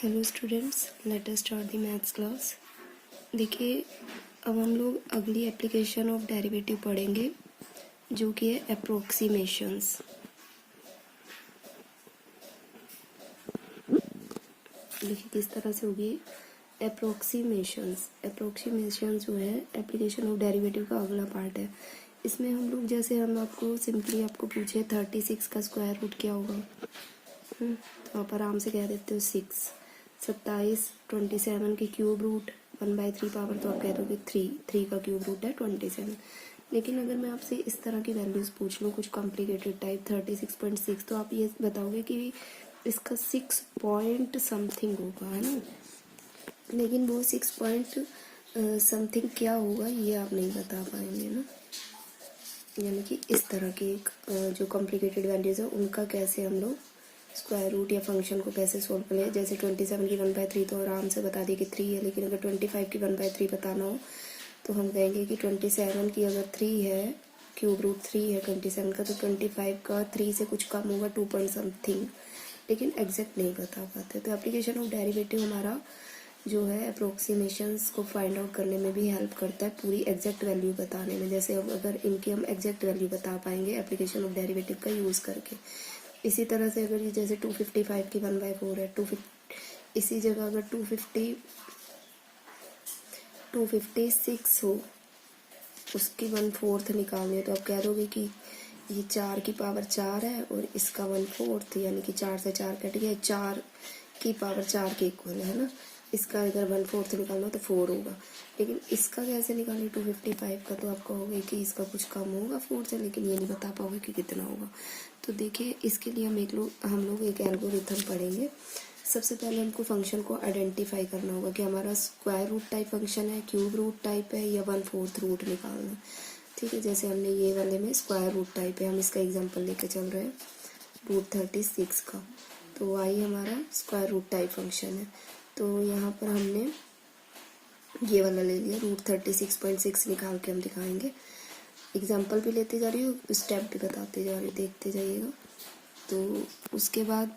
Hello students, let us start the maths class. देखिए, अब हम लोग अगली एप्लीकेशन ऑफ डेरिवेटिव पढ़ेंगे जो कि है अप्रोक्सीमेशंस। देखिए किस तरह से होगी अप्रोक्सीमेशंस। अप्रोक्सीमेशंस जो है एप्लीकेशन ऑफ डेरिवेटिव का अगला पार्ट है। इसमें हम लोग जैसे हम आपको सिंपली आपको पूछे 36 का स्क्वायर रूट क्या होगा, तो आप आराम से कह देते हो 6। 27 27 के क्यूब रूट 1/3 पावर, तो आप कह दोगे 3 का क्यूब रूट है 27। लेकिन अगर मैं आपसे इस तरह की वैल्यूज पूछ लूँ कुछ कॉम्प्लिकेटेड टाइप 36.6, तो आप ये बताओगे कि इसका 6 पॉइंट समथिंग होगा, है ना। लेकिन वो 6 पॉइंट समथिंग क्या होगा ये आप नहीं बता पाएंगे ना। यानी कि इस तरह की जो कॉम्प्लिकेटेड वैल्यूज है उनका कैसे हम लोग स्क्वायर रूट या फंक्शन को कैसे सोल्व करें। जैसे 27 की 1/3 तो आराम से बता दिए कि 3 है, लेकिन अगर 25 की 1/3 बताना हो तो हम कहेंगे कि 27 की अगर 3 है, क्यूब रूट 3 है 27 का, तो 25 का 3 से कुछ कम होगा 2 पॉइंट समथिंग, लेकिन एग्जैक्ट नहीं बता पाते। तो एप्लीकेशन ऑफ डेरिवेटिव हमारा जो है अप्रोक्सीमेशंस को फाइंड आउट करने में भी हेल्प करता है, पूरी एग्जैक्ट वैल्यू बताने में। जैसे अब अगर इनकी हम एग्जैक्ट वैल्यू बता पाएंगे एप्लीकेशन ऑफ डेरिवेटिव का यूज़ करके। इसी तरह से अगर ये जैसे 255 की 1/4 है, इसी जगह अगर 256 हो, उसकी 1/4 निकालनी है, तो आप कह दोगे कि ये 4 की पावर 4 है और इसका 1/4, यानी कि 4 से 4 कट गया, 4 की पावर 4 के इक्वल है ना। इसका अगर 1/4 निकालना तो 4 होगा। लेकिन इसका कैसे निकालें 255 का, तो आप कहोगे कि इसका कुछ कम होगा 4 से, लेकिन ये नहीं बता पाओगे कि कितना होगा। तो देखिए इसके लिए हम लोग एक एल्गोरिथम पढ़ेंगे। सबसे पहले हमको फंक्शन को आइडेंटिफाई करना होगा कि हमारा स्क्वायर रूट टाइप फंक्शन है, क्यूब रूट टाइप है या 1/4 रूट निकालना है। ठीक है, जैसे हमने ये वाले में स्क्वायर रूट टाइप है, हम इसका एग्जांपल लेके चल रहे हैं रूट 36 का। तो y हमारा स्क्वायर रूट टाइप फंक्शन है, तो यहाँ पर हमने ये वाला ले लिया रूट 36.6 निकाल के हम दिखाएंगे। एग्जाम्पल भी लेते जा रही हूँ, स्टेप भी बताते जा रही हूँ, देखते जाइएगा। तो उसके बाद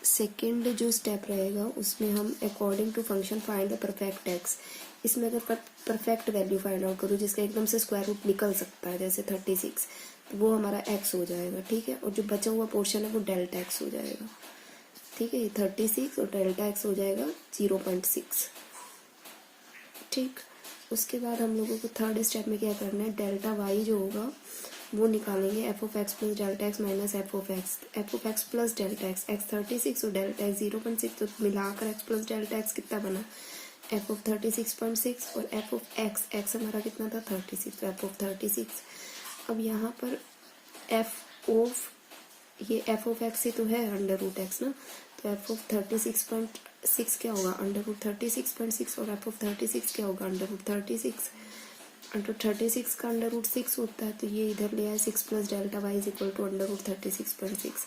सेकंड जो स्टेप रहेगा उसमें हम according to function find the perfect X. इसमें अगर परफेक्ट वैल्यू फाइंड आउट करूँ जिसका एकदम से स्क्वायर रूट निकल सकता है, जैसे 36, तो वो हमारा एक्स हो जाएगा। ठीक है, और जो बचा हुआ पोर्शन है वो डेल्टा एक्स हो जाएगा। ठीक है, 36 और डेल्टा एक्स हो जाएगा 0.6। ठीक, उसके बाद हम लोगों को थर्ड स्टेप में क्या करना है, डेल्टा वाई जो होगा वो निकालेंगे, F of x plus delta x minus F of x plus delta x. X 36 और डेल्टा एक्स 0.6, तो मिलाकर एक्स प्लस डेल्टा एक्स कितना बना, एफ ऑफ 36.6, और एफ ऑफ एक्स हमारा कितना था 36, तो एफ ऑफ 36। अब यहाँ पर ये एफ ऑफ एक्स ही तो है अंडर रूट एक्स ना, तो एफ ऑफ 36.6 क्या होगा अंडर रूट 36.6, और एफ ऑफ 36 क्या होगा अंडर रूट 36। अंडर 36 का अंडर रूट 6 होता है, तो ये इधर ले आए 6 plus delta Y is equal to under root 36.6,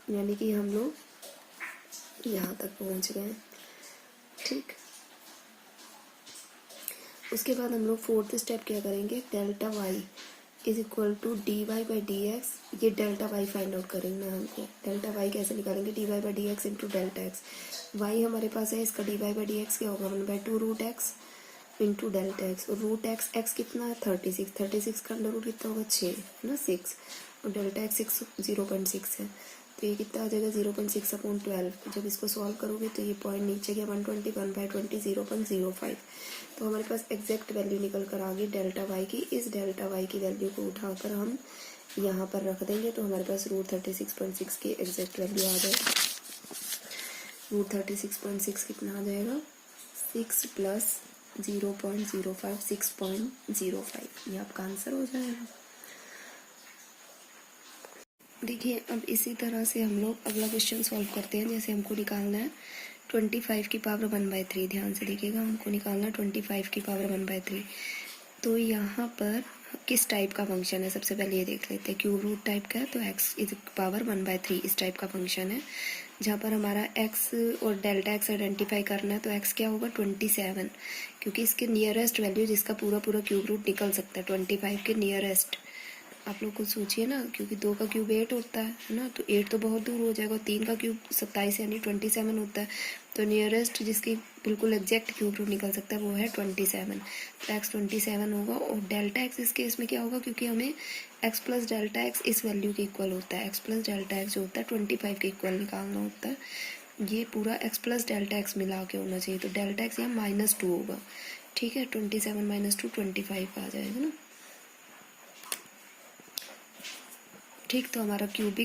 यानी कि हम लोग यहाँ तक पहुँच गए। ठीक, उसके बाद हम लोग फोर्थ स्टेप क्या करेंगे, delta Y is equal to D Y by D x. ये डेल्टा वाई फाइंड आउट करेंगे हमको। डेल्टा वाई कैसे निकालेंगे, d Y by D x into delta x. Y हमारे पास है, इसका d Y by D x क्या होगा 1/2 root x into delta x. और रूट एक्स कितना है 36 का अंडर रूट कितना होगा 6 है ना 6, और डेल्टा एक्स 0.6 है, तो ये कितना आ जाएगा 0.6/12। जब इसको सॉल्व करोगे तो ये पॉइंट नीचे गया 121/20 0.05। तो हमारे पास एग्जैक्ट वैल्यू निकल कर आ गई डेल्टा वाई की। इस डेल्टा वाई की वैल्यू को उठाकर हम यहाँ पर रख देंगे, तो हमारे पास रूट 36.6 की एग्जैक्ट वैल्यू आ जाएगी। रूट 36.6 कितना आ जाएगा 6 प्लस 0.05 6.05, ये आपका आंसर हो जाएगा। देखिए अब इसी तरह से हम लोग अगला क्वेश्चन सॉल्व करते हैं। जैसे हमको निकालना है 25 की पावर 1/3, ध्यान से देखिएगा, हमको निकालना है 25 की पावर 1/3। तो यहाँ पर किस टाइप का फंक्शन है सबसे पहले ये देख लेते हैं। क्यूब रूट टाइप का है, तो x इज पावर 1/3 इस टाइप का फंक्शन है, जहाँ पर हमारा x और डेल्टा x आइडेंटिफाई करना है। तो x क्या होगा 27, क्योंकि इसके नियरेस्ट वैल्यू जिसका पूरा क्यूब रूट निकल सकता है 25 के नियरेस्ट आप लोग कुछ सोचिए ना, क्योंकि 2 का क्यूब 8 होता है ना, तो 8 तो बहुत दूर हो जाएगा। 3 का क्यूब 27 यानी 27 होता है। तो नियरेस्ट जिसकी बिल्कुल एग्जैक्ट क्यूब रूट निकल सकता है वो है 27। तो x 27 होगा। और डेल्टा एक्स इस केस में क्या होगा, क्योंकि हमें x प्लस डेल्टा एक्स इस वैल्यू के इक्वल होता है। x प्लस डेल्टा एक्स जो होता है 25 के इक्वल निकालना होता है। ये पूरा x प्लस डेल्टा एक्स मिला के होना चाहिए। तो डेल्टा एक्स यहाँ -2 होगा। ठीक है, 27 - 2 25 आ जाएगा ना। ठीक, तो हमारा क्यूब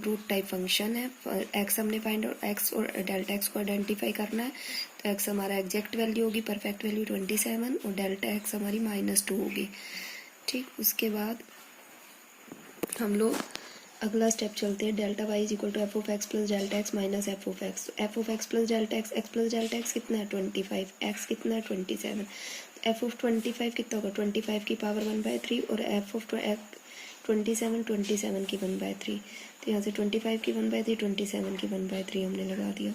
रूट टाइप फंक्शन है। एक्स हमने फाइंड आउट, एक्स और डेल्टा एक्स को आइडेंटिफाई करना है। तो एक्स हमारा एग्जैक्ट वैल्यू होगी, परफेक्ट वैल्यू 27, और डेल्टा एक्स हमारी -2 होगी। ठीक, उसके बाद हम लोग अगला स्टेप चलते हैं। Delta Y is equal to F of x plus delta x minus F of X. तो F of x plus delta X plus delta X कितना है 25, एक्स कितना है 27। एफ ऑफ 25 कितना होगा 25 की पावर 1/3, और एफ ऑफ 27 की 1/3। तो यहाँ से 25 की 1/3, 27 की 1/3 हमने लगा दिया।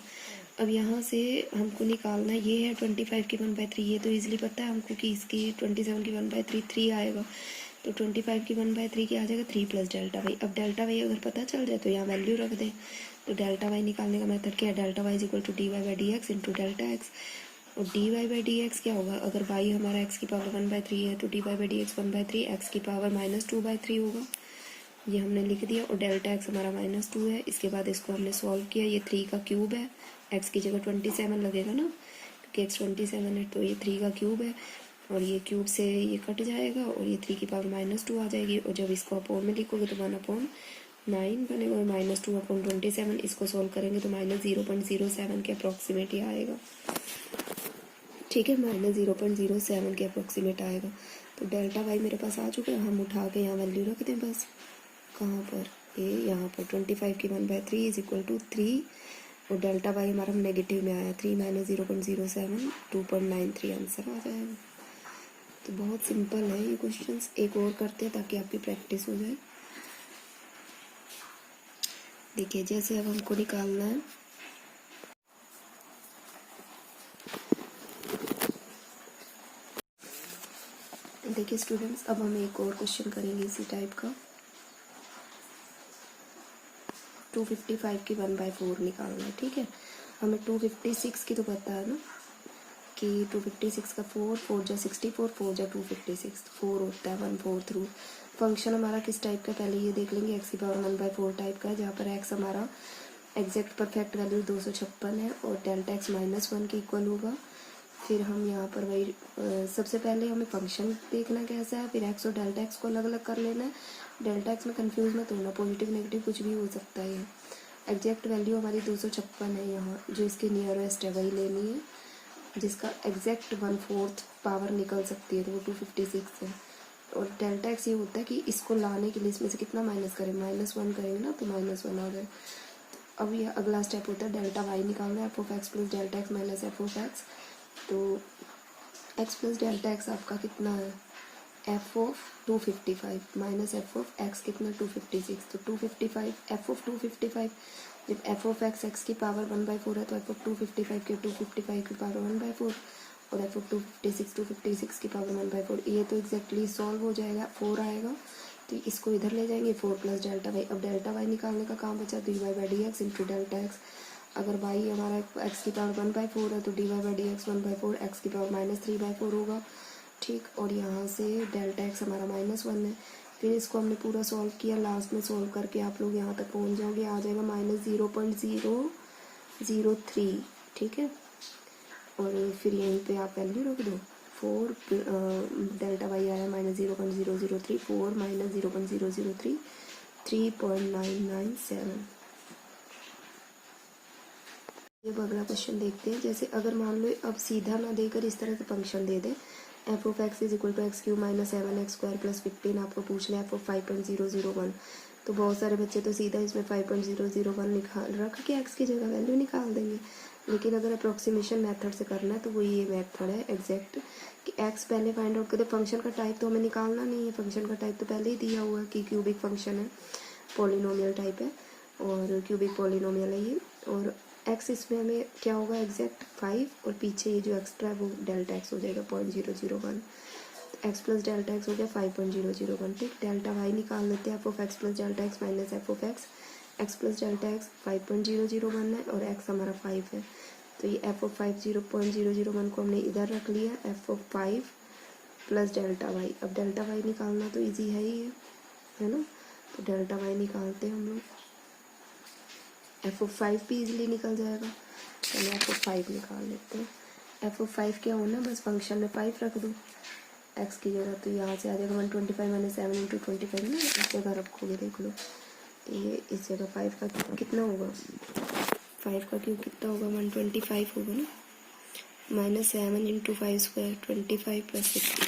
अब यहाँ से हमको निकालना ये है 25 की 1/3, ये तो इजीली पता है हमको कि इसकी 27 की 1/3 3 आएगा। तो 25 की 1/3 क्या आ जाएगा 3 प्लस डेल्टा वाई। अब डेल्टा वाई अगर पता चल जाए तो यहाँ वैल्यू रख दें। तो डेल्टा वाई निकालने का मेथड क्या है, delta Y is equal to D Y by D x into delta x. और D Y by D x क्या होगा, अगर वाई हमारा एक्स की पावर 1/3 है तो d Y by D x 1/3 x की पावर -2/3 होगा। ये हमने लिख दिया। और डेल्टा एक्स हमारा -2 है। इसके बाद इसको हमने सॉल्व किया, ये 3 का क्यूब है, एक्स की जगह 27 लगेगा ना, क्योंकि एक्स 27 है। तो ये 3 का क्यूब है, और ये क्यूब से ये कट जाएगा, और ये 3 की पावर -2 आ जाएगी। और जब इसको अपॉन में लिखोगे तो 1/9 बनेगा, और -2/27। इसको सॉल्व करेंगे तो -0.07 के अप्रॉक्सीमेट ही आएगा। ठीक है, -0.07 के अप्रॉक्सीमेट आएगा। तो डेल्टा वाई मेरे पास आ चुका है, हम उठा के यहाँ वैल्यू रख दें बस। कहाँ पर, ये यहाँ पर 25 की 1/3 इज इक्वल टू 3, और डेल्टा वाई हमारा नेगेटिव में आया 3 - 0.07 2.93 आंसर आ जाएगा। तो बहुत सिंपल है ये क्वेश्चंस। एक और करते हैं ताकि आपकी प्रैक्टिस हो जाए। देखिए, जैसे अब हमको निकालना है देखिए स्टूडेंट्स, अब हम एक और क्वेश्चन करेंगे इसी टाइप का। 255 की 1/4 निकालना है। ठीक है, हमें 256 की तो पता है ना कि 256 का 4 जा 64, 4 जा 256, 4 होता है 1/4 रूट। फंक्शन हमारा किस टाइप का, पहले ये देख लेंगे। एक्स की पावर 1/4 टाइप का है, जहाँ पर एक्स हमारा एग्जैक्ट परफेक्ट वैल्यू 256 है, और डेल्टा एक्स -1 के इक्वल होगा। फिर हम यहाँ पर वही सबसे पहले हमें फंक्शन देखना कैसा है, फिर एक्स और डेल्टा एक्स को अलग अलग कर लेना है। डेल्टा एक्स में कंफ्यूज मत होना, पॉजिटिव नेगेटिव कुछ भी हो सकता है। एग्जैक्ट वैल्यू हमारी 256 है, यहाँ जो इसके नियरेस्ट है वही लेनी है। जिसका एग्जैक्ट 1/4 पावर निकल सकती है तो वो 256 है। और डेल्टा एक्स ये होता है कि इसको लाने के लिए इसमें से कितना माइनस करें, -1 करेंगे ना, तो -1 आ गए। अब ये अगला स्टेप होता है डेल्टा वाई निकालना है, F of x plus delta x minus F of X. तो एक्स प्लस डेल्टा एक्स आपका कितना है, F of 255 minus F of x कितना 256। तो 255 एफ ऑफ 255, जब एफ ऑफ एक्स की पावर 1/4 है तो एफ ऑफ 255 की 255 की पावर 1/4, और एफ ऑफ 256 की पावर 1/4। ये तो एग्जैक्टली सॉल्व हो जाएगा, 4 आएगा। तो इसको इधर ले जाएंगे, 4 प्लस डेल्टा वाई। अब डेल्टा वाई निकालने का काम बचा, d Y by D x into delta x. अगर वाई हमारा एक्स की पावर 1/4 है तो d Y by D x 1/4, x की पावर -3/4 होगा। ठीक, और यहाँ से डेल्टा एक्स हमारा -1 है। फिर इसको हमने पूरा सॉल्व किया, लास्ट में सॉल्व करके आप लोग यहाँ तक पहुँच जाओगे, आ जाएगा -0.003। ठीक है, और फिर यहीं पे आप वैल्यू रख दो। 4 डेल्टा वाई आया -0.003, 4 - 0.003 3.997। अब अगला क्वेश्चन देखते हैं। जैसे अगर मान लो अब सीधा ना देकर इस तरह से फंक्शन दे दे, f of x is equal to x³ - 7x² + 15, आपको पूछ लें एफ ऑफ 5.001। तो बहुत सारे बच्चे तो सीधा इसमें 5.001 निकाल रख के एक्स की जगह वैल्यू निकाल देंगे। लेकिन अगर अप्रोक्सीमेशन मेथड से करना है तो वो ये मेथड है एग्जैक्ट, कि एक्स पहले फाइंड आउट करते। फंक्शन का टाइप तो हमें निकालना नहीं है, फंक्शन का टाइप तो पहले ही दिया हुआ है कि क्यूबिक फंक्शन है, पॉलिनोमियल टाइप है, और क्यूबिक पॉलिनोमियल है ये। और एक्स इसमें हमें क्या होगा एग्जैक्ट 5, और पीछे ये जो एक्स्ट्रा है वो डेल्टा एक्स हो जाएगा 0.001। एक्स प्लस डेल्टा एक्स हो गया 5.001, ठीक। डेल्टा वाई निकाल लेते हैं, F of x plus delta x minus F of x plus delta x 5.001 है और एक्स हमारा 5 है, तो ये एफ ऑफ 5.001 को हमने इधर रख लिया, f of 5 plus delta y. अब डेल्टा वाई निकालना तो इजी है ही है ना, तो डेल्टा वाई निकालते हैं हम लोग। एफ ऑफ 5 भी इजीली निकल जाएगा, चलिए एफ ऑफ 5 निकाल लेते हैं। एफ ऑफ 5 क्या होना, बस फंक्शन में 5 रख दो एक्स की जगह, तो यहाँ से आ जाएगा 125 माइनस 7 इंटू 25 ना, इस जगह रखोगे, देख लो ये इस जगह 5 का कितना होगा, 5 का क्यूब कितना होगा 125 होगा ना, माइनस 7 इंटू 5 स्क्वायर 25 प्लस 16,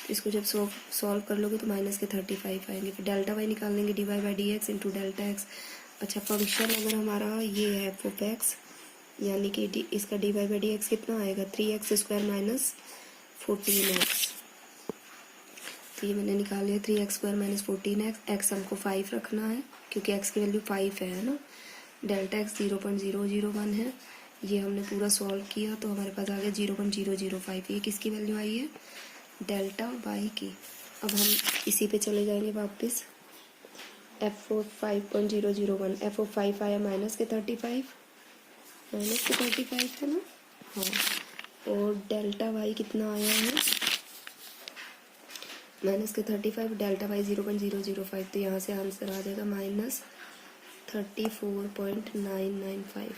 तो इसको जब सॉल्व कर लोगे तो माइनस के 35 आएंगे। फिर डेल्टा वाई निकाल लेंगे, d Y by D x into delta x. अच्छा फंक्शन अगर हमारा ये है एफ ऑफ एक्स, यानी कि इसका d Y by D x कितना आएगा 3x स्क्वायर माइनस 14x, तो ये मैंने निकाल लिया 3x square minus 14x। X हमको 5 रखना है क्योंकि x की वैल्यू 5 है ना। डेल्टा एक्स 0.001 है, ये हमने पूरा सॉल्व किया तो हमारे पास आ गया 0.005। ये किसकी वैल्यू आई है, डेल्टा वाई की। अब हम इसी पे चले जाएंगे वापस, एफ ऑफ 5.001, एफ ऑफ 5 आया माइनस के 35 है ना, हाँ। और डेल्टा वाई कितना आया है, माइनस के 35, डेल्टा वाई 0.005, तो यहाँ से आंसर आ जाएगा माइनस 34.995।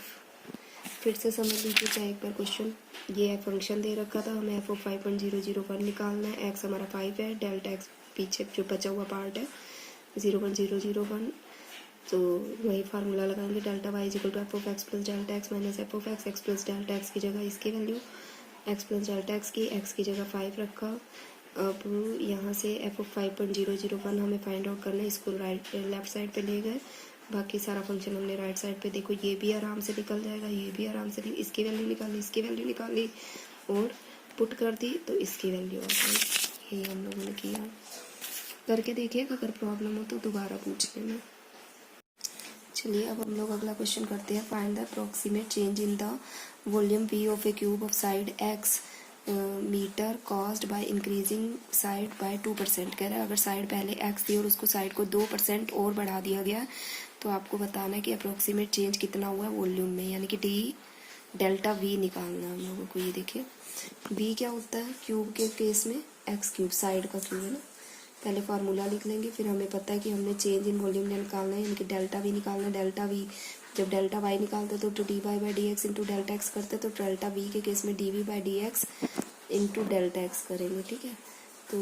फिर से समझ लीजिए चाहे एक बार क्वेश्चन, ये फंक्शन दे रखा था हमें एफ ऑफ 5.001 निकालना है, एक्स हमारा 5 है, डेल्टा एक्स पीछे जो बचा हुआ पार्ट है 0.001, तो वही फार्मूला लगाएंगे, delta Y is equal to F of x plus delta x minus F of x plus delta x की जगह इसकी value x plus delta x की जगह 5 रखा। अब यहाँ से एफ ऑफ 5.001 हमें फाइंड आउट करना है, इसको लेफ्ट साइड पे ले गए, बाकी सारा फंक्शन हमने राइट साइड पे, देखो ये भी आराम से निकल जाएगा, ये भी आराम से, इसकी वैल्यू निकाली, इसकी वैल्यू निकाली और पुट कर दी तो इसकी वैल्यू आ गई। यही हम लोगों ने किया, करके देखिएगा, अगर प्रॉब्लम हो तो दोबारा पूछ लेना। चलिए अब हम लोग अगला क्वेश्चन करते हैं, find the approximate change in the volume V of a cube of side x metre caused by increasing side by 2%। कह रहा है अगर साइड पहले x थी और उसको साइड को 2% और बढ़ा दिया गया तो आपको बताना है कि अप्रोक्सीमेट चेंज कितना हुआ है वॉल्यूम में, यानी कि डी डेल्टा V निकालना है हम लोगों को। ये देखिए V क्या होता है क्यूब के केस में, x क्यूब साइड का क्यूब है ना, पहले फार्मूला लिख लेंगे, फिर हमें पता है कि हमने चेंज इन वॉल्यूम निकालना है, यानी कि डेल्टा V निकालना है। डेल्टा V जब डेल्टा वाई निकालते तो d Y by D x into delta x करते, तो डेल्टा वी के केस में d v by D x into delta x करेंगे, ठीक है। तो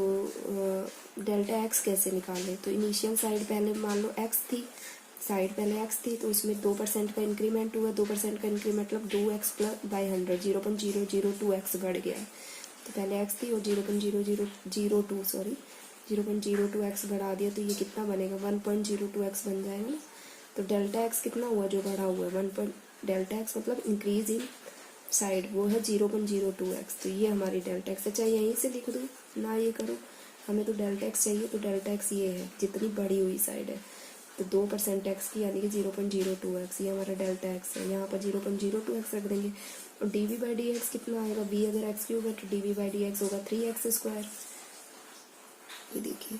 डेल्टा एक्स कैसे निकालें, तो इनिशियल साइड पहले मान लो एक्स थी, साइड पहले एक्स थी तो उसमें 2% का इंक्रीमेंट हुआ, 2% का इंक्रीमेंट मतलब 2x प्लस बाई 100 0.002x बढ़ गया है। तो पहले x थी और 0.02x बढ़ा दिया, तो ये कितना बनेगा 1.02x बन जाएगा ना। तो डेल्टा एक्स कितना हुआ जो बढ़ा हुआ है 1. डेल्टा एक्स मतलब इंक्रीज इन साइड, वो है 0.02x, तो ये हमारी डेल्टा एक्स है। चाहे यहीं से लिख दो ना ये करो, हमें तो डेल्टा एक्स चाहिए, तो डेल्टा एक्स ये है जितनी बड़ी हुई साइड है, तो 2% एक्स की यानी कि 0.02x, ये हमारा डेल्टा एक्स है। यहाँ पर 0.02x रख देंगे। और d v by D x कितना आएगा, v अगर एक्स क्यूब है तो d v by D x होगा 3x स्क्वायर। ये देखिए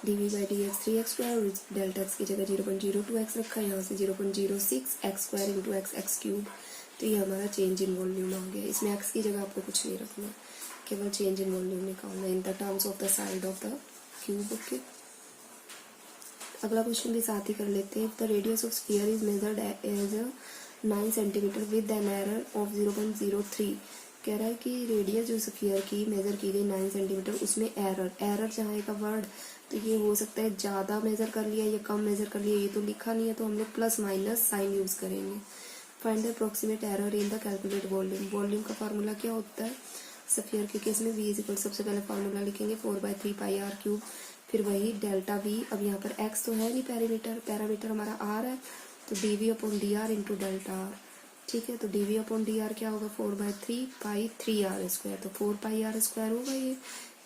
d v by D x 3x square, और डेल्टा एक्स की जगह 0.02x रखा है, यहाँ से 0.06x square into x cube, तो ये हमारा चेंज इन वॉल्यूम आ गया। इसमें एक्स की जगह आपको कुछ नहीं रखना, केवल चेंज इन वॉल्यूम निकालना in the terms of the side of the cube. Okay, अगला क्वेश्चन भी साथ ही कर लेते हैं। The radius of sphere is measured as 9 centimetre with an error of 0.03। कह रहा है कि रेडियस जो स्फीयर की मेजर की गई 9 सेंटीमीटर, उसमें एरर जहाँ का वर्ड, तो ये हो सकता है ज़्यादा मेजर कर लिया या कम मेजर कर लिया, ये तो लिखा नहीं है, तो हम लोग प्लस माइनस साइन यूज़ करेंगे। Find the approximate error in the calculate volume. Volume का फार्मूला क्या होता है स्फीयर के केस में, v इज इक्वल, सबसे पहले फार्मूला लिखेंगे 4/3 पाई r क्यूब, फिर वही डेल्टा v। अब यहाँ पर x तो है नहीं, पैरामीटर हमारा r है, तो d v upon d r into delta r, ठीक है। तो d v upon d r क्या होगा 4/3 पाई 3r स्क्वायर, तो 4 पाई r स्क्वायर होगा ये।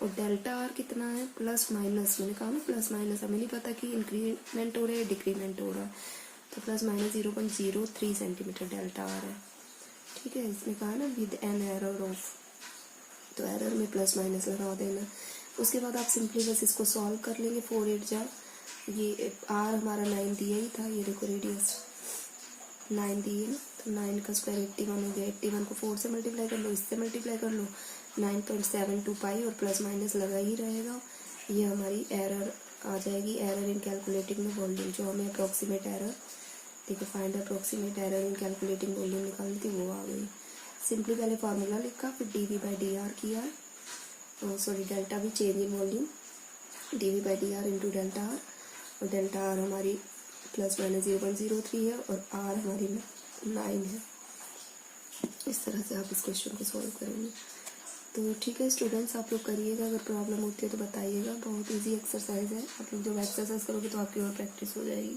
और डेल्टा r कितना है प्लस माइनस, मैंने कहा ना प्लस माइनस, हमें नहीं पता कि इंक्रीमेंट हो रहा है डिक्रीमेंट हो रहा है, तो plus minus 0.03 centimetre delta r है, ठीक है। इसमें कहा ना विद एन एरर ऑफ, तो एरर में प्लस माइनस लगा देना। उसके बाद आप सिंपली बस इसको सॉल्व कर लेंगे। 4 8 जा, ये आर हमारा 9 दिया ही था, ये देखो रेडियस 9 दिए ना, तो 9 का स्क्वायर 81 हो गया। 81 को 4 से मल्टीप्लाई कर लो, इससे मल्टीप्लाई कर लो, 9.72 पाई और प्लस माइनस लगा ही रहेगा। ये हमारी एरर आ जाएगी, error in calculating the volume, जो हमें अप्रॉक्सीमेट एरर, देखो find approximate error in calculating volume निकालनी थी, वो आ गई। सिंपली पहले फार्मूला लिखा, फिर d v by d r किया, सॉरी डेल्टा भी change in volume, d v by d r into delta r, और डेल्टा आर हमारी प्लस माइनस 0.03 है और आर हमारी 9 है। इस तरह से आप इस क्वेश्चन को सॉल्व करेंगे। तो ठीक है स्टूडेंट्स, आप लोग करिएगा, अगर प्रॉब्लम होती है तो बताइएगा। बहुत इजी एक्सरसाइज है, आप लोग जब एक्सरसाइज करोगे तो आपकी और प्रैक्टिस हो जाएगी।